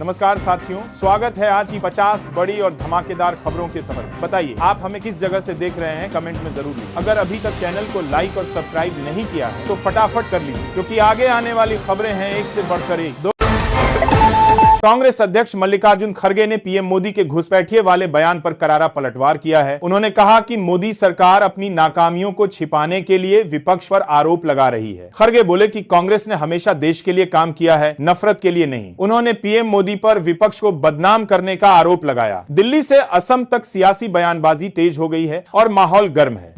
नमस्कार साथियों, स्वागत है आज की 50 बड़ी और धमाकेदार खबरों के सफर में। बताइए आप हमें किस जगह से देख रहे हैं, कमेंट में जरूर लिखिए। अगर अभी तक चैनल को लाइक और सब्सक्राइब नहीं किया है तो फटाफट कर लीजिए, क्योंकि आगे आने वाली खबरें हैं एक से बढ़कर एक। कांग्रेस अध्यक्ष मल्लिकार्जुन खड़गे ने पीएम मोदी के घुसपैठिए वाले बयान पर करारा पलटवार किया है। उन्होंने कहा कि मोदी सरकार अपनी नाकामियों को छिपाने के लिए विपक्ष पर आरोप लगा रही है। खड़गे बोले कि कांग्रेस ने हमेशा देश के लिए काम किया है, नफरत के लिए नहीं। उन्होंने पीएम मोदी पर विपक्ष को बदनाम करने का आरोप लगाया। दिल्ली से असम तक सियासी बयानबाजी तेज हो गई है और माहौल गर्म है।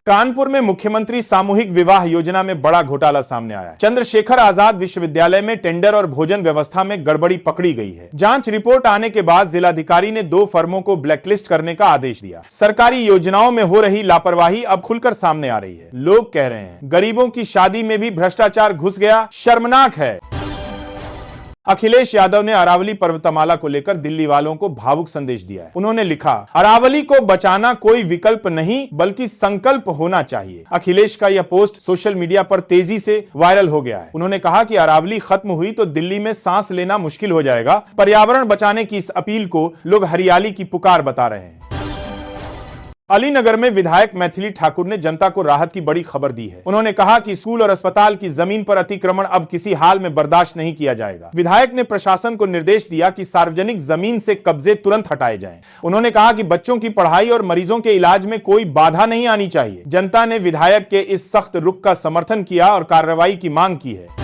कानपुर में मुख्यमंत्री सामूहिक विवाह योजना में बड़ा घोटाला सामने आया है। चंद्रशेखर आजाद विश्वविद्यालय में टेंडर और भोजन व्यवस्था में गड़बड़ी पकड़ी गई है। जांच रिपोर्ट आने के बाद जिलाधिकारी ने 2 फर्मों को ब्लैकलिस्ट करने का आदेश दिया। सरकारी योजनाओं में हो रही लापरवाही अब खुलकर सामने आ रही है। लोग कह रहे हैं गरीबों की शादी में भी भ्रष्टाचार घुस गया, शर्मनाक है। अखिलेश यादव ने अरावली पर्वतमाला को लेकर दिल्ली वालों को भावुक संदेश दिया है। उन्होंने लिखा, अरावली को बचाना कोई विकल्प नहीं बल्कि संकल्प होना चाहिए। अखिलेश का यह पोस्ट सोशल मीडिया पर तेजी से वायरल हो गया है। उन्होंने कहा कि अरावली खत्म हुई तो दिल्ली में सांस लेना मुश्किल हो जाएगा। पर्यावरण बचाने की इस अपील को लोग हरियाली की पुकार बता रहे हैं। अलीनगर में विधायक मैथिली ठाकुर ने जनता को राहत की बड़ी खबर दी है। उन्होंने कहा कि स्कूल और अस्पताल की जमीन पर अतिक्रमण अब किसी हाल में बर्दाश्त नहीं किया जाएगा। विधायक ने प्रशासन को निर्देश दिया कि सार्वजनिक जमीन से कब्जे तुरंत हटाए जाएं। उन्होंने कहा कि बच्चों की पढ़ाई और मरीजों के इलाज में कोई बाधा नहीं आनी चाहिए। जनता ने विधायक के इस सख्त रुख का समर्थन किया और कार्रवाई की मांग की है।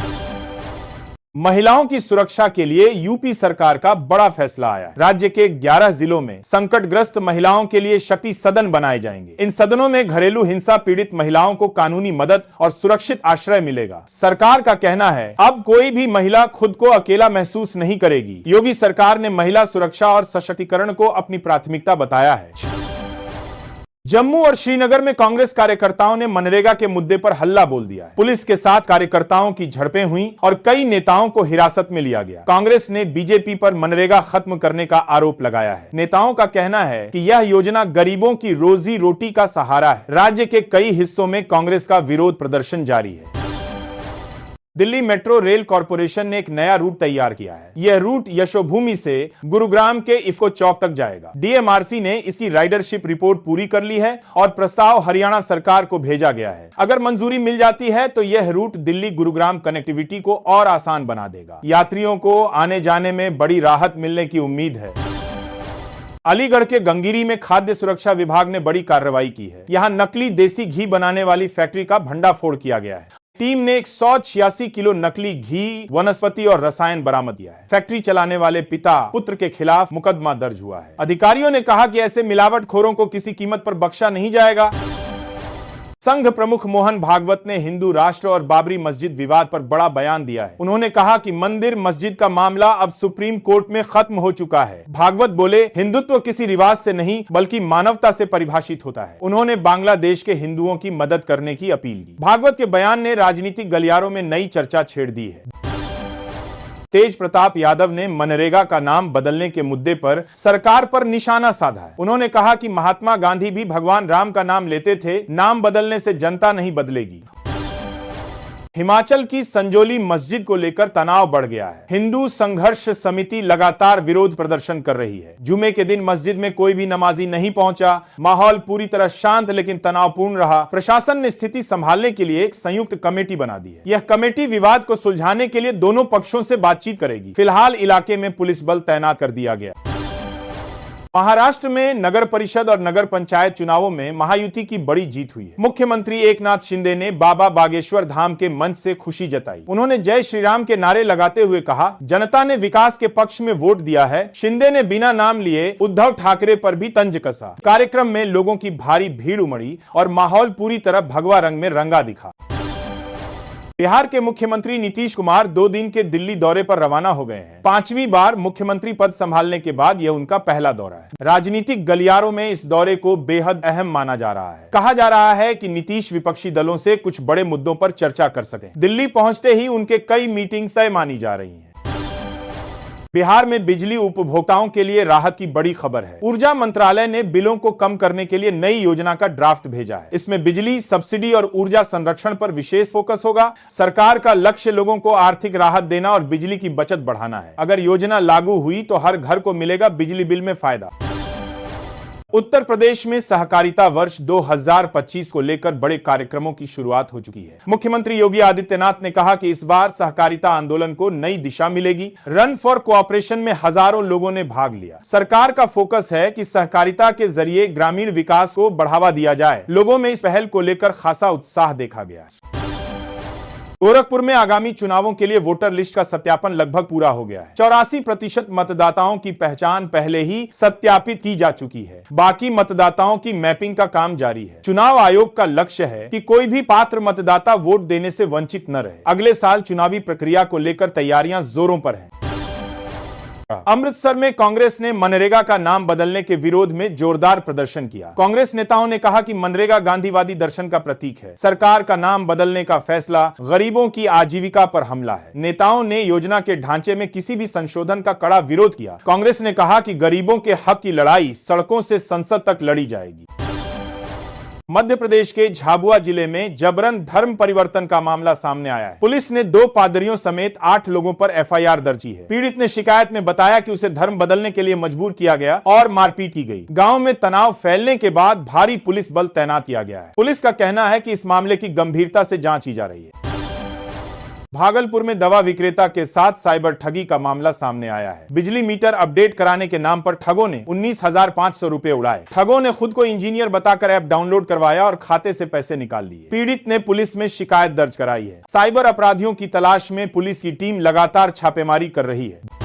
महिलाओं की सुरक्षा के लिए यूपी सरकार का बड़ा फैसला आया। राज्य के 11 जिलों में संकटग्रस्त महिलाओं के लिए शक्ति सदन बनाए जाएंगे। इन सदनों में घरेलू हिंसा पीड़ित महिलाओं को कानूनी मदद और सुरक्षित आश्रय मिलेगा। सरकार का कहना है अब कोई भी महिला खुद को अकेला महसूस नहीं करेगी। योगी सरकार ने महिला सुरक्षा और सशक्तिकरण को अपनी प्राथमिकता बताया है। जम्मू और श्रीनगर में कांग्रेस कार्यकर्ताओं ने मनरेगा के मुद्दे पर हल्ला बोल दिया है। पुलिस के साथ कार्यकर्ताओं की झड़पें हुई और कई नेताओं को हिरासत में लिया गया। कांग्रेस ने बीजेपी पर मनरेगा खत्म करने का आरोप लगाया है। नेताओं का कहना है कि यह योजना गरीबों की रोजी रोटी का सहारा है। राज्य के कई हिस्सों में कांग्रेस का विरोध प्रदर्शन जारी है। दिल्ली मेट्रो रेल कॉरपोरेशन ने एक नया रूट तैयार किया है। यह रूट यशोभूमि से गुरुग्राम के इफ्को चौक तक जाएगा। डीएमआरसी ने इसकी राइडरशिप रिपोर्ट पूरी कर ली है और प्रस्ताव हरियाणा सरकार को भेजा गया है। अगर मंजूरी मिल जाती है तो यह रूट दिल्ली गुरुग्राम कनेक्टिविटी को और आसान बना देगा। यात्रियों को आने जाने में बड़ी राहत मिलने की उम्मीद है। अलीगढ़ के गंगीरी में खाद्य सुरक्षा विभाग ने बड़ी कार्रवाई की है। यहां नकली देसी घी बनाने वाली फैक्ट्री का भंडाफोड़ किया गया है। टीम ने 186 किलो नकली घी, वनस्पति और रसायन बरामद किया है। फैक्ट्री चलाने वाले पिता पुत्र के खिलाफ मुकदमा दर्ज हुआ है। अधिकारियों ने कहा कि ऐसे मिलावटखोरों को किसी कीमत पर बख्शा नहीं जाएगा। संघ प्रमुख मोहन भागवत ने हिंदू राष्ट्र और बाबरी मस्जिद विवाद पर बड़ा बयान दिया है। उन्होंने कहा कि मंदिर मस्जिद का मामला अब सुप्रीम कोर्ट में खत्म हो चुका है। भागवत बोले, हिंदुत्व किसी रिवाज से नहीं बल्कि मानवता से परिभाषित होता है। उन्होंने बांग्लादेश के हिंदुओं की मदद करने की अपील की। भागवत के बयान ने राजनीतिक गलियारों में नई चर्चा छेड़ दी है। तेज प्रताप यादव ने मनरेगा का नाम बदलने के मुद्दे पर सरकार पर निशाना साधा है। उन्होंने कहा कि महात्मा गांधी भी भगवान राम का नाम लेते थे, नाम बदलने से जनता नहीं बदलेगी। हिमाचल की संजौली मस्जिद को लेकर तनाव बढ़ गया है। हिंदू संघर्ष समिति लगातार विरोध प्रदर्शन कर रही है। जुमे के दिन मस्जिद में कोई भी नमाजी नहीं पहुंचा। माहौल पूरी तरह शांत लेकिन तनावपूर्ण रहा। प्रशासन ने स्थिति संभालने के लिए एक संयुक्त कमेटी बना दी है। यह कमेटी विवाद को सुलझाने के लिए दोनों पक्षों से बातचीत करेगी। फिलहाल इलाके में पुलिस बल तैनात कर दिया गया। महाराष्ट्र में नगर परिषद और नगर पंचायत चुनावों में महायुति की बड़ी जीत हुई है। मुख्यमंत्री एकनाथ शिंदे ने बाबा बागेश्वर धाम के मंच से खुशी जताई। उन्होंने जय श्री राम के नारे लगाते हुए कहा, जनता ने विकास के पक्ष में वोट दिया है। शिंदे ने बिना नाम लिए उद्धव ठाकरे पर भी तंज कसा। कार्यक्रम में लोगों की भारी भीड़ उमड़ी और माहौल पूरी तरह भगवा रंग में रंगा दिखा। बिहार के मुख्यमंत्री नीतीश कुमार 2 दिन के दिल्ली दौरे पर रवाना हो गए हैं। 5वीं बार मुख्यमंत्री पद संभालने के बाद यह उनका पहला दौरा है। राजनीतिक गलियारों में इस दौरे को बेहद अहम माना जा रहा है। कहा जा रहा है कि नीतीश विपक्षी दलों से कुछ बड़े मुद्दों पर चर्चा कर सके। दिल्ली पहुंचते ही उनके कई मीटिंग तय मानी जा रही हैं। बिहार में बिजली उपभोक्ताओं के लिए राहत की बड़ी खबर है। ऊर्जा मंत्रालय ने बिलों को कम करने के लिए नई योजना का ड्राफ्ट भेजा है। इसमें बिजली सब्सिडी और ऊर्जा संरक्षण पर विशेष फोकस होगा। सरकार का लक्ष्य लोगों को आर्थिक राहत देना और बिजली की बचत बढ़ाना है। अगर योजना लागू हुई तो हर घर को मिलेगा बिजली बिल में फायदा। उत्तर प्रदेश में सहकारिता वर्ष 2025 को लेकर बड़े कार्यक्रमों की शुरुआत हो चुकी है। मुख्यमंत्री योगी आदित्यनाथ ने कहा कि इस बार सहकारिता आंदोलन को नई दिशा मिलेगी। रन फॉर कोऑपरेशन में हजारों लोगों ने भाग लिया। सरकार का फोकस है कि सहकारिता के जरिए ग्रामीण विकास को बढ़ावा दिया जाए। लोगों में इस पहल को लेकर खासा उत्साह देखा गया। गोरखपुर में आगामी चुनावों के लिए वोटर लिस्ट का सत्यापन लगभग पूरा हो गया है। 84% मतदाताओं की पहचान पहले ही सत्यापित की जा चुकी है। बाकी मतदाताओं की मैपिंग का काम जारी है। चुनाव आयोग का लक्ष्य है कि कोई भी पात्र मतदाता वोट देने से वंचित न रहे। अगले साल चुनावी प्रक्रिया को लेकर तैयारियां जोरों पर हैं। अमृतसर में कांग्रेस ने मनरेगा का नाम बदलने के विरोध में जोरदार प्रदर्शन किया। कांग्रेस नेताओं ने कहा कि मनरेगा गांधीवादी दर्शन का प्रतीक है। सरकार का नाम बदलने का फैसला गरीबों की आजीविका पर हमला है। नेताओं ने योजना के ढांचे में किसी भी संशोधन का कड़ा विरोध किया। कांग्रेस ने कहा कि गरीबों के हक की लड़ाई सड़कों से संसद तक लड़ी जाएगी। मध्य प्रदेश के झाबुआ जिले में जबरन धर्म परिवर्तन का मामला सामने आया है। पुलिस ने 2 पादरियों समेत 8 लोगों पर एफआईआर दर्ज की है। पीड़ित ने शिकायत में बताया कि उसे धर्म बदलने के लिए मजबूर किया गया और मारपीट की गई। गांव में तनाव फैलने के बाद भारी पुलिस बल तैनात किया गया है। पुलिस का कहना है कि इस मामले की गंभीरता से जांच की जा रही है। भागलपुर में दवा विक्रेता के साथ साइबर ठगी का मामला सामने आया है। बिजली मीटर अपडेट कराने के नाम पर ठगों ने 19,500 रुपए उड़ाए। ठगों ने खुद को इंजीनियर बताकर ऐप डाउनलोड करवाया और खाते से पैसे निकाल लिए। पीड़ित ने पुलिस में शिकायत दर्ज कराई है। साइबर अपराधियों की तलाश में पुलिस की टीम लगातार छापेमारी कर रही है।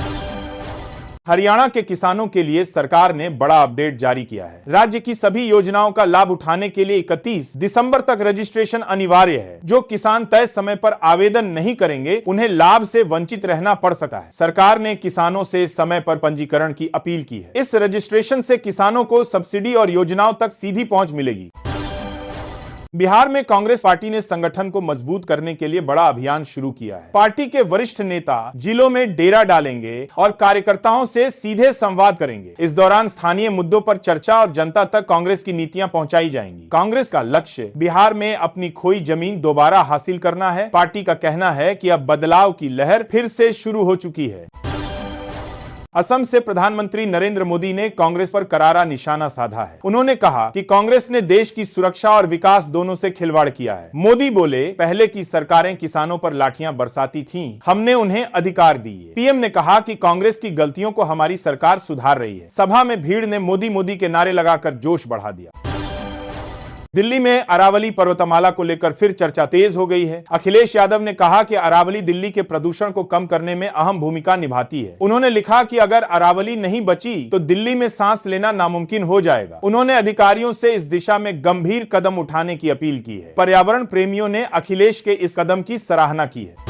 हरियाणा के किसानों के लिए सरकार ने बड़ा अपडेट जारी किया है। राज्य की सभी योजनाओं का लाभ उठाने के लिए 31 दिसंबर तक रजिस्ट्रेशन अनिवार्य है। जो किसान तय समय पर आवेदन नहीं करेंगे उन्हें लाभ से वंचित रहना पड़ सकता है। सरकार ने किसानों से समय पर पंजीकरण की अपील की है। इस रजिस्ट्रेशन से किसानों को सब्सिडी और योजनाओं तक सीधी पहुंच मिलेगी। बिहार में कांग्रेस पार्टी ने संगठन को मजबूत करने के लिए बड़ा अभियान शुरू किया है। पार्टी के वरिष्ठ नेता जिलों में डेरा डालेंगे और कार्यकर्ताओं से सीधे संवाद करेंगे। इस दौरान स्थानीय मुद्दों पर चर्चा और जनता तक कांग्रेस की नीतियां पहुंचाई जाएंगी। कांग्रेस का लक्ष्य बिहार में अपनी खोई जमीन दोबारा हासिल करना है। पार्टी का कहना है कि अब बदलाव की लहर फिर से शुरू हो चुकी है। असम से प्रधानमंत्री नरेंद्र मोदी ने कांग्रेस पर करारा निशाना साधा है। उन्होंने कहा कि कांग्रेस ने देश की सुरक्षा और विकास दोनों से खिलवाड़ किया है। मोदी बोले, पहले की सरकारें किसानों पर लाठियां बरसाती थीं, हमने उन्हें अधिकार दिए। पीएम ने कहा कि कांग्रेस की गलतियों को हमारी सरकार सुधार रही है। सभा में भीड़ ने मोदी मोदी के नारे लगाकर जोश बढ़ा दिया। दिल्ली में अरावली पर्वतमाला को लेकर फिर चर्चा तेज हो गई है। अखिलेश यादव ने कहा कि अरावली दिल्ली के प्रदूषण को कम करने में अहम भूमिका निभाती है। उन्होंने लिखा कि अगर अरावली नहीं बची तो दिल्ली में सांस लेना नामुमकिन हो जाएगा। उन्होंने अधिकारियों से इस दिशा में गंभीर कदम उठाने की अपील की है। पर्यावरण प्रेमियों ने अखिलेश के इस कदम की सराहना की है।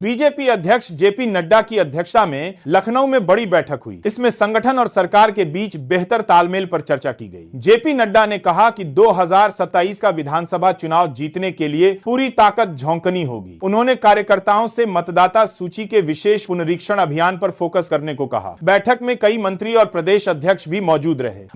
बीजेपी अध्यक्ष जेपी नड्डा की अध्यक्षता में लखनऊ में बड़ी बैठक हुई। इसमें संगठन और सरकार के बीच बेहतर तालमेल पर चर्चा की गई। जेपी नड्डा ने कहा कि 2027 का विधानसभा चुनाव जीतने के लिए पूरी ताकत झोंकनी होगी। उन्होंने कार्यकर्ताओं से मतदाता सूची के विशेष पुनरीक्षण अभियान पर फोकस करने को कहा। बैठक में कई मंत्री और प्रदेश अध्यक्ष भी मौजूद रहे।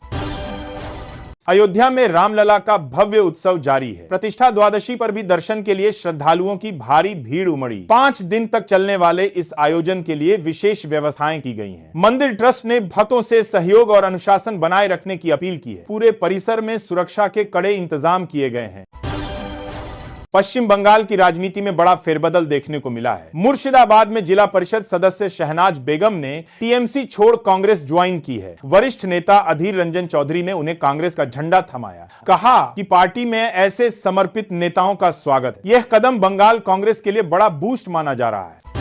अयोध्या में रामलला का भव्य उत्सव जारी है। प्रतिष्ठा द्वादशी पर भी दर्शन के लिए श्रद्धालुओं की भारी भीड़ उमड़ी। 5 दिन तक चलने वाले इस आयोजन के लिए विशेष व्यवस्थाएं की गई हैं। मंदिर ट्रस्ट ने भक्तों से सहयोग और अनुशासन बनाए रखने की अपील की है। पूरे परिसर में सुरक्षा के कड़े इंतजाम किए गए हैं। पश्चिम बंगाल की राजनीति में बड़ा फेरबदल देखने को मिला है। मुर्शिदाबाद में जिला परिषद सदस्य शहनाज बेगम ने टीएमसी छोड़ कांग्रेस ज्वाइन की है। वरिष्ठ नेता अधीर रंजन चौधरी ने उन्हें कांग्रेस का झंडा थमाया। कहा कि पार्टी में ऐसे समर्पित नेताओं का स्वागत है। यह कदम बंगाल कांग्रेस के लिए बड़ा बूस्ट माना जा रहा है।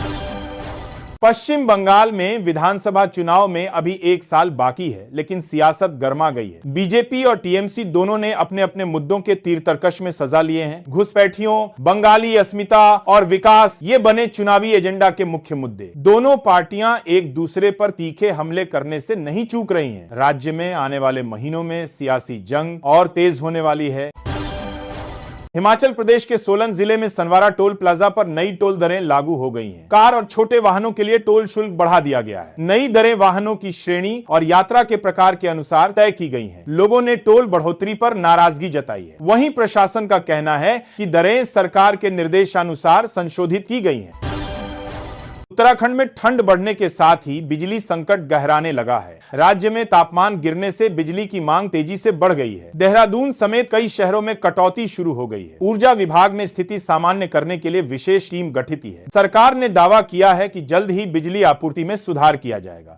पश्चिम बंगाल में विधानसभा चुनाव में अभी 1 साल बाकी है, लेकिन सियासत गर्मा गई है। बीजेपी और टीएमसी दोनों ने अपने अपने मुद्दों के तीर तर्कश में सजा लिए हैं। घुसपैठियों, बंगाली अस्मिता और विकास ये बने चुनावी एजेंडा के मुख्य मुद्दे। दोनों पार्टियां एक दूसरे पर तीखे हमले करने से नहीं चूक रही हैं। राज्य में आने वाले महीनों में सियासी जंग और तेज होने वाली है। हिमाचल प्रदेश के सोलन जिले में सनवारा टोल प्लाजा पर नई टोल दरें लागू हो गई हैं। कार और छोटे वाहनों के लिए टोल शुल्क बढ़ा दिया गया है। नई दरें वाहनों की श्रेणी और यात्रा के प्रकार के अनुसार तय की गई हैं। लोगों ने टोल बढ़ोतरी पर नाराजगी जताई है। वहीं प्रशासन का कहना है कि दरें सरकार के निर्देशानुसार संशोधित की गई हैं। उत्तराखंड में ठंड बढ़ने के साथ ही बिजली संकट गहराने लगा है। राज्य में तापमान गिरने से बिजली की मांग तेजी से बढ़ गई है। देहरादून समेत कई शहरों में कटौती शुरू हो गई है। ऊर्जा विभाग ने स्थिति सामान्य करने के लिए विशेष टीम गठित की है। सरकार ने दावा किया है कि जल्द ही बिजली आपूर्ति में सुधार किया जाएगा।